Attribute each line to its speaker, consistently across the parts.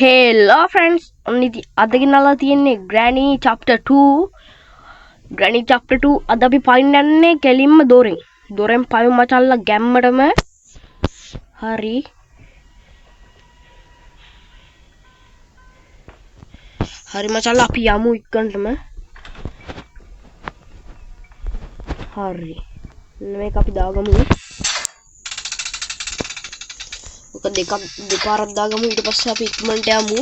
Speaker 1: Hello friends, අද ගෙනල්ලා තියෙන්නේ Granny chapter 2. Granny chapter 2 අද අපි පයින් යන්නේ කෙලින්ම දොරෙන් පයින් මචල්ලා ගැම්මටම. හරි මචල්ලා අපි යමු ඉක්කන්ටම. හරි මේක අපි දාගමු. ඔක දෙපාරක් දාගමු. ඊට පස්සේ අපි ඉක්මනට යමු.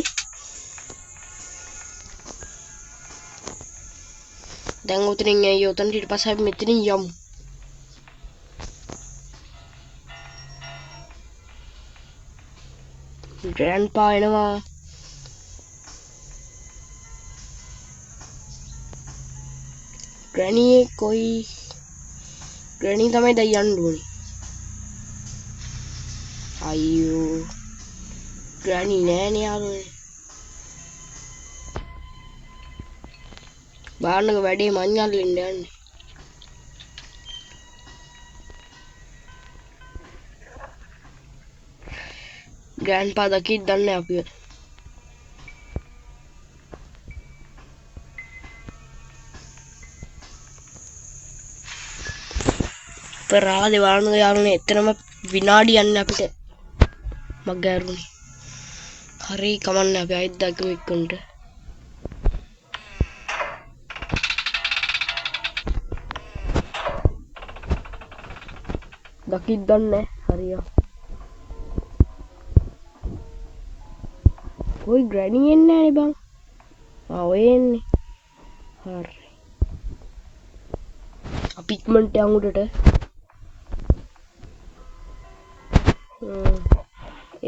Speaker 1: දැන් උතනින් ඇයි උතනට ඊට පස්සේ අපි මෙතනින් යමු. Grandpa එනවා. Granny තමයි දැන් යන්න ඕනේ. අයියෝ Granny නෑනේ යාළුවනේ. බාන්නක වැඩේ මංජල්ලෙන්න යන්නේ. Grandpa දකිත් දන්නේ අපිව. පරාදේ බාන්නක යාළුවනේ එතරම් විනාඩි යන්නේ අපිට. මග්ගෑරුනේ. හරි කමන්නේ අපි ආයෙත් දකිමු ඉක්කොන්ට. දකිත් දන්නේ හරියා. කොයි Granny එන්නේ නෑනේ බං. ඔය එන්නේ. හරි. අපි ඉක්මනට යමු උඩට.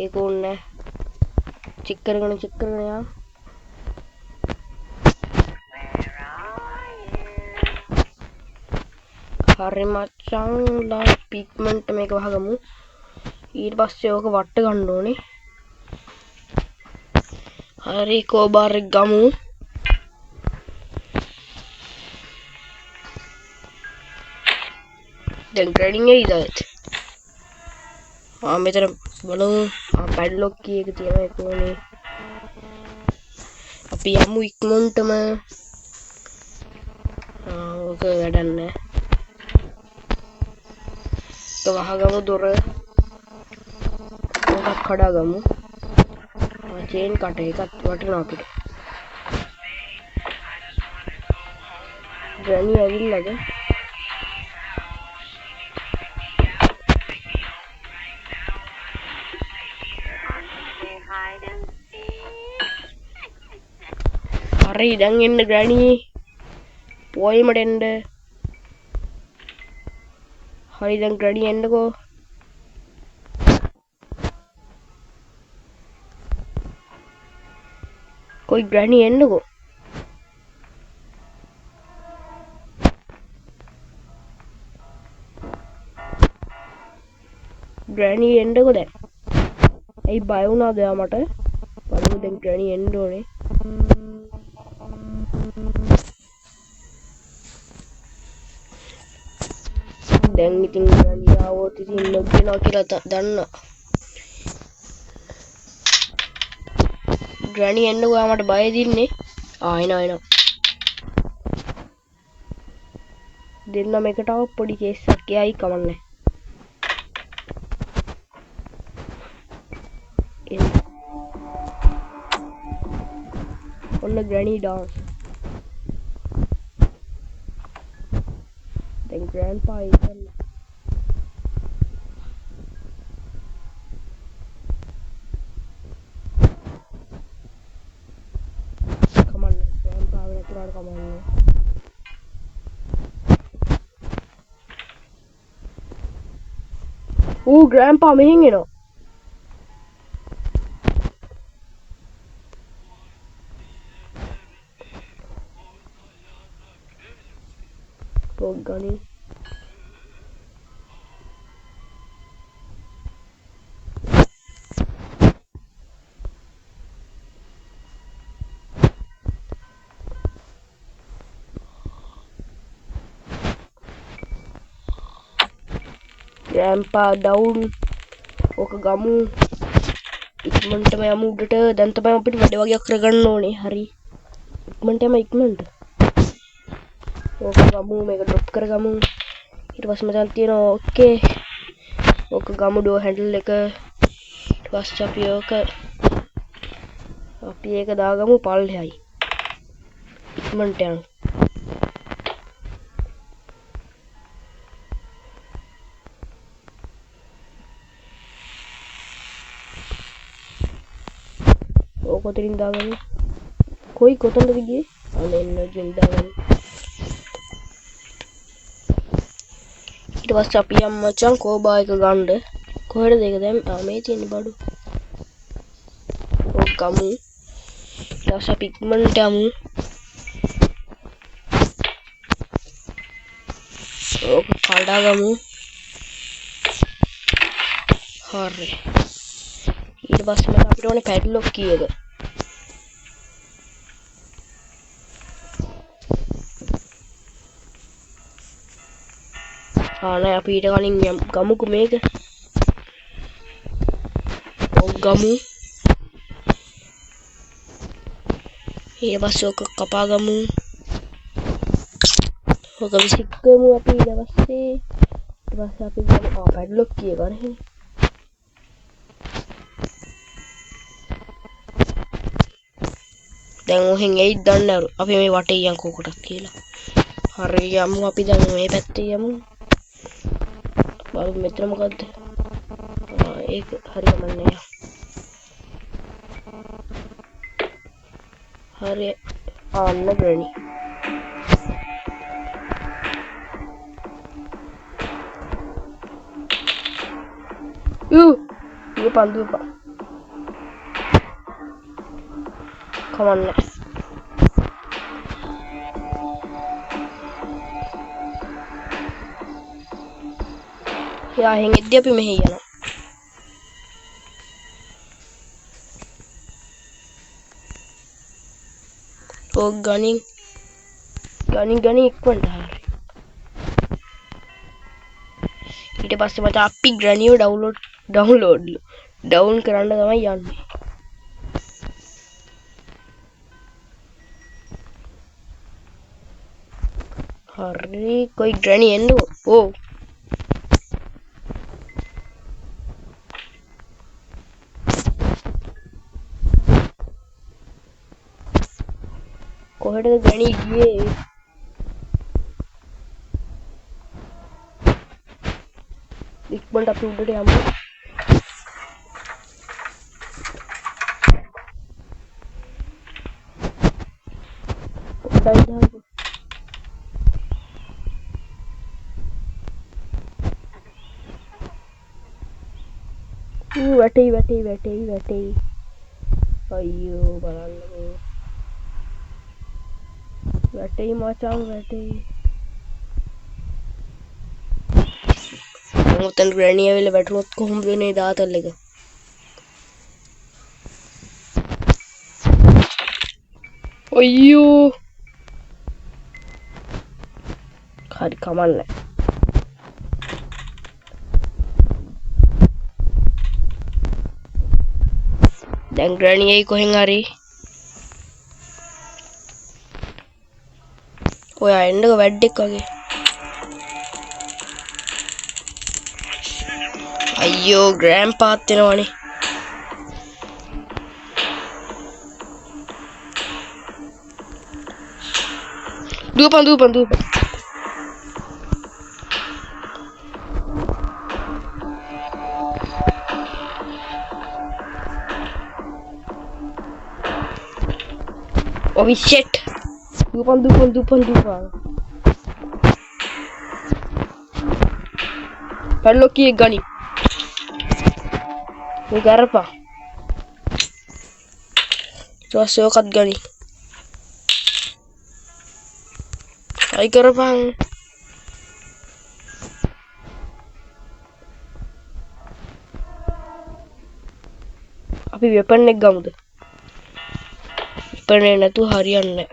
Speaker 1: ඒක ඕනේ. චෙක් කරගෙන යා. හරි මචං ලා පිග්මන්ට් මේක වහගමු. ඊට පස්සේ ඕක වට ගන්න ඕනේ. හරි කෝබාර් එක ගමු. දැන් Granny එයිද? මෙතන බලමු. පැඩ්ලොක් කී එක තියෙනවා ඒක ඕනේ. අපි යමු ඉක්මනටම. ඕක වැඩක් නෑ. වහගමු දොර. ඕකත් කඩාගමු. චේන් කට එකත් වටිනවා අපිට. Granny ඇවිල්ලාද? හරි දැන් එන්න Granny. පොයිමට එන්න. හරි දැන් Granny එන්නකෝ. කොයි Granny එන්නකෝ. Granny එන්නකෝ දැන්. ඇයි බය වුණාද යා මට? බලමු දැන් Granny එන්න ඕනේ. දැන් ඉතින් Granny ආවොත් ඉතින් නොකියනවා කියලා දන්නා. Granny එන්නකෝ මට බය දින්නේ. එනවා. දෙන්නම එකට ආව පොඩි කේස් එකක් යයි කමන්නේ. ඔන්න Granny dance. දැන් Grandpa ඉතින් කමන්නේ. Grandpa වෙනතුරාට කමන්නේ. Grandpa මෙහෙන් එනවා. Granny. Grandpa down. ඕක ගමු. ඉක්මනටම යමු උඩට. දැන් තමයි අපිට වැඩ වගේක් කරගන්න ඕනේ. හරි. ඉක්මනට යමු ඉක්මනට. ඕක ගමු මේක ඩ්‍රොප් කරගමු. ඊට පස්සේ මචං තියෙනවා ඕකේ. ඕක ගමු ඩෝ හැන්ඩල් එක. ඊට පස්සේ අපි ඒක දාගමු පල්ලෙහායි. ඉක්මනට යමු. ඕක කොතනින් දාගමු? කොතනද ගියේ? අනේ ජෙල් දාගමු. ඊට පස්සේ අපි යමු මචං කෝබා එක ගන්න. කොහෙද ඒක දැන්? මේ තියෙන බඩු. ඕක ගමු. ඊට පස්සේ අපි ඉක්මනට යමු. ඕක කඩාගමු. හරි. ඊට පස්සේ මට අපිට ඕනේ පැඩ්ලොක් කීයද? නෑ අපි ඊට කලින් ගමුකෝ මේක. ඕක ගමු. ඊට පස්සේ ඕක කපාගමු. ඕක විසිකමු අපි ඊට පස්සේ අපි ගමු පැඩ්ලොක් කීය ගන්න. දැන් ඔහෙන් එයිද දන්නේ නැහැ. අපි මේ වටේ යන්කෝ කොටක් කියලා. හරි යමු අපි දැන් මේ පැත්තේ යමු. බලමු මෙතන මොකද්ද? ඒක හරියම නෑ. හරි අන්න ග්‍රැනි. ये Pandu come on next. Ya hingetti අපි මෙහෙ යනවා. ඕ ගනින් ඉක්මනට හරි. ඊට පස්සේ මට අපි ග්‍රැනියෝ ඩවුන් කරන්න තමයි යන්නේ. හරි කොයි ග්‍රැනි එන්න ඕ කොහෙටද ග්‍රැනි ගියේ? ඉක්මනට අපි උඩට යමු. වැටෙයි. අයියෝ බලන්නකෝ. වැටෙයි මචං වැටෙයි. මොතෙන් ග්‍රැනි ඇවිල්ලා වැටුනොත් කොහොමද වෙන්නේ දාතල් එක? අයියෝ. හරි කමන්නේ. දැන් ග්‍රැනි එයි කොහෙන් හරි. ඔයා එන්නක වැඩෙක් වගේ. අයියෝ ග්‍රෑන්පාත් වෙනවනේ. දුවපන්. Oh shit. Dupan. Padlock की एक गाड़ी वो कर रहा तो ऐसे वो कट गाड़ी आई कर रहा अभी वेपन ने गम दे वेपन ने ना तू हरियाणा ने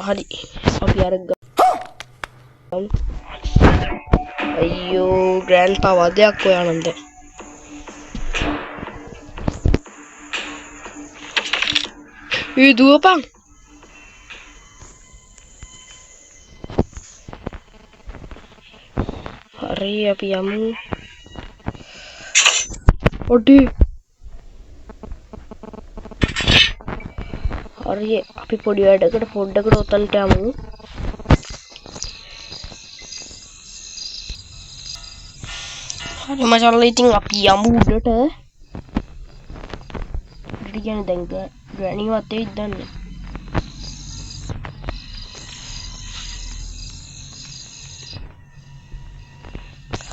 Speaker 1: हरी अब यार අයියෝ ග්‍රෑන්ඩ්පා වදයක් ඔයානන්ද දුවපන් හරි අපි යමු ඔඩි හරි අපි පොඩි වැඩකට පොඩ්ඩකට ඔතනට යමු හරි මචංලා ඉතින් අපි යමු උඩට උඩට කියන්නේ දැන් ග්‍රැනිවත් එයිද දන්නේ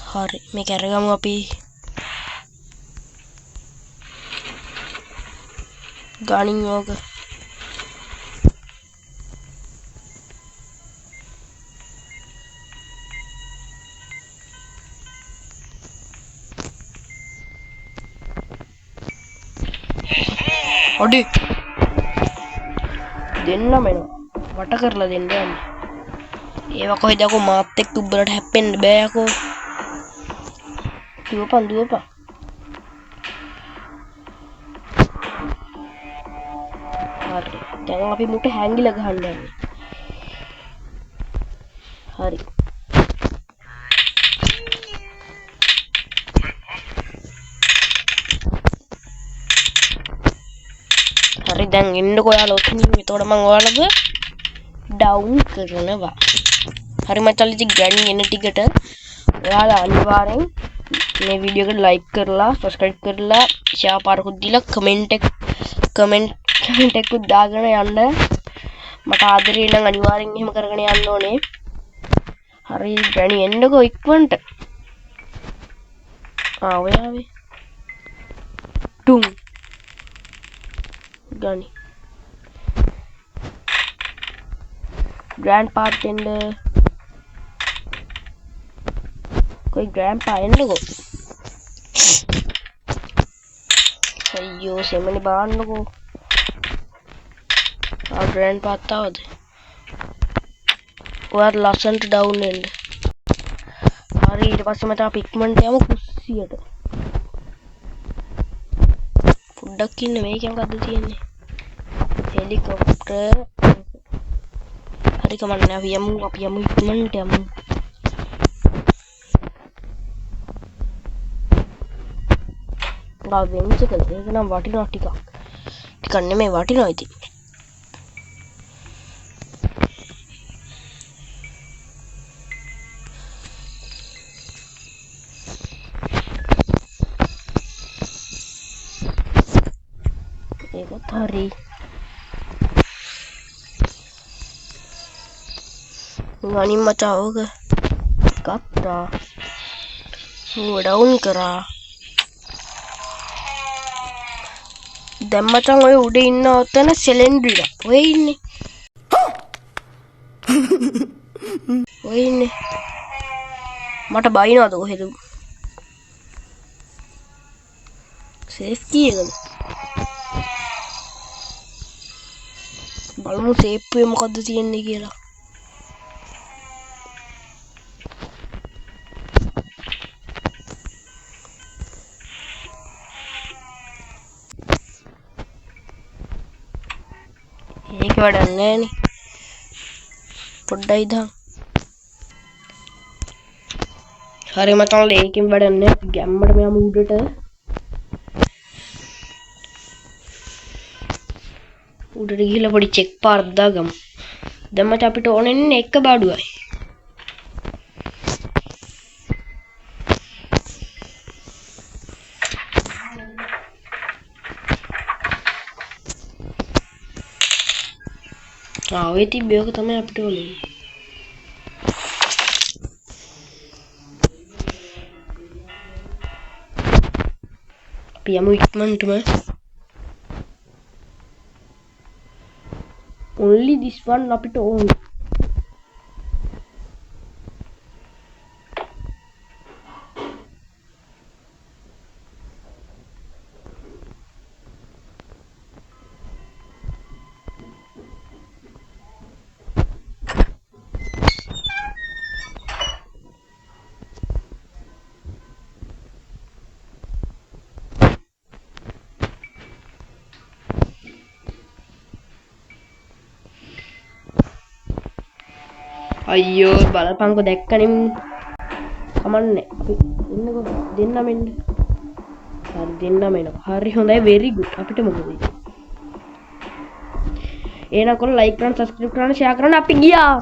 Speaker 1: හරි මේක අරගමු අපි ගානින් යෝග ඔඩි දෙන්නම එනවා වට කරලා දෙන්න යන්නේ ඒවා කොහෙද යකෝ මාත් එක්ක උඹලට හැප්පෙන්න බෑ යකෝ දුවපන් හරි දැන් අපි මුට හැංගිලා ගහන්න යන්නේ හරි හරි දැන් එන්නකෝ ඔයාලා ඔතනින් එතකොට මම ඔයාලව ඩවුන් කරනවා හරි මචං ඉතින් ග්‍රැනි එන ටිකට ඔයාලා අනිවාර්යෙන් මේ වීඩියෝ එකට ලයික් කරලා සබ්ස්ක්‍රයිබ් කරලා ෂෙයා පාරකුත් දීලා කමෙන්ට් එකකුත් දාගෙන යන්න මට ආදරේ නම් අනිවාර්යෙන් එහෙම කරගෙන යන්න ඕනේ හරි ග්‍රැනි එන්නකෝ ඉක්මනට ඔයාවේ ටුම් ගනි grandpa tender कोई grandpa එන්නකෝ අයියෝ සෙමනි බාන්නකෝ grandpa තාවද ඔයාලා ලස්සන්ට ඩවුන් වෙන්න හරි ඊට පස්සේ මට අපි ඉක්මනට යමු කුස්සියට පොඩ්ඩක් ඉන්න මේකේ මොකද්ද තියෙන්නේ හෙලිකොප්ටර් හරි කමන්නේ අපි යමු ඉක්මනට යමු වෙන්ච කළා ඒක නම් වටිනවා ටිකක් නෙමෙයි වටිනවා ඉතින් ඒකත් හරි ගනින් මචං ඕක ගත්තා ඩවුන් කරා දැන් මචං ඔය උඩ ඉන්න ඔතන සෙලෙන්ඩ්‍රිලා ඔය ඉන්නේ මට බයිනවද කොහෙද සේෆ් කීයකද බලමු සේප්පුවේ මොකද්ද තියෙන්නේ කියලා ඒක වැඩක් නෑනේ පොඩ්ඩයි දා හරි මචං ඒකෙන් වැඩක් නෑ ගැම්මට මෙයාම උඩට ගිහලා පොඩි චෙක් පාරක් දාගමු දැන් මචං අපිට ඕනෙන්නේ එක බඩුවයි ඔය තිබ්බේ ඔක තමයි අපිට ඕනේ අපි යමු ඉක්මනටම only this one අපිට ඕනේ අයියෝ බලපංකො දැක්කනේ කමන්නේ අපි ඉන්නකො දෙන්නම එන්න හරි දෙන්නම එනවා හරි හොඳයි very good අපිට මොකද එහෙනම් කොල්ල ලයික් කරන්න සබ්ස්ක්‍රයිබ් කරන්න ෂෙයා කරන්න අපි ගියා